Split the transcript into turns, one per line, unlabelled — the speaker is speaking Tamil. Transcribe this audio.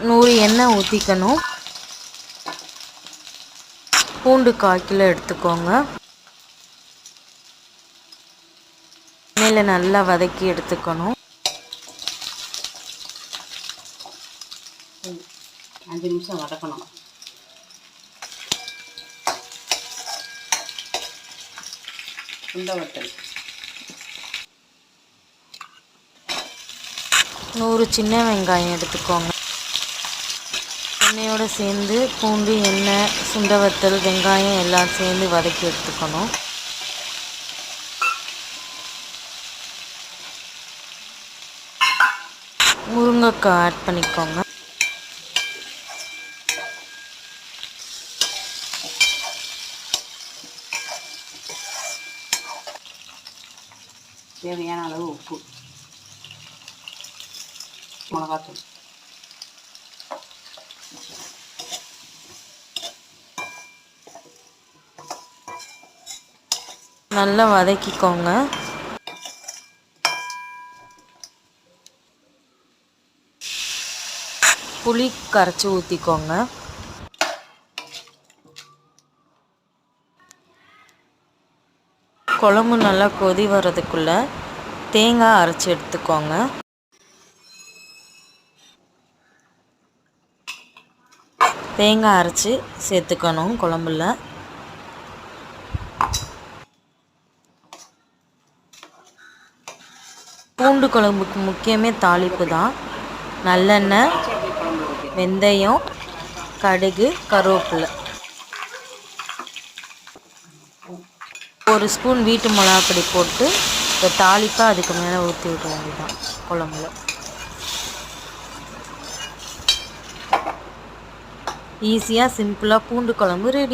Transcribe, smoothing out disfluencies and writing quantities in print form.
100 எண்ணெய் ஊற்றிக்கணும். பூண்டு 1/4 கிலோ எடுத்துக்கோங்க. மேலே நல்லா வதக்கி எடுத்துக்கணும்.
5 நிமிஷம் வதக்கணும். சுண்டவத்தல்
100 சின்ன வெங்காயம் எடுத்துக்கோங்க. எண்ணெயோடு சேர்ந்து பூண்டு, எண்ணெய், சுண்டவத்தல், வெங்காயம் எல்லாம் சேர்ந்து வதக்கி எடுத்துக்கணும். முருங்கைக்காய் ஆட் பண்ணிக்கோங்க.
தேவையான அளவு உப்பு, மிளகாத்தூள்.
நல்லா வதக்கிக்கோங்க. புளி கரைச்சி ஊற்றிக்கோங்க. குழம்பு நல்லா கொதி வர்றதுக்குள்ளே தேங்காய் அரைச்சி எடுத்துக்கோங்க. தேங்காய் அரைச்சி சேர்த்துக்கணும் குழம்புல. பூண்டு குழம்புக்கு முக்கியமே தாளிப்பு தான். நல்லெண்ணெய், வெந்தயம், கடுகு, கருவேப்பிலை, 1 ஸ்பூன் வீட்டு மிளகாப்பொடி போட்டு இந்த தாளிப்பை அதுக்கு மேலே ஊற்றி விட வேண்டியதான் குழம்புல. ஈஸியாக சிம்பிளாக பூண்டு குழம்பு ரெடி.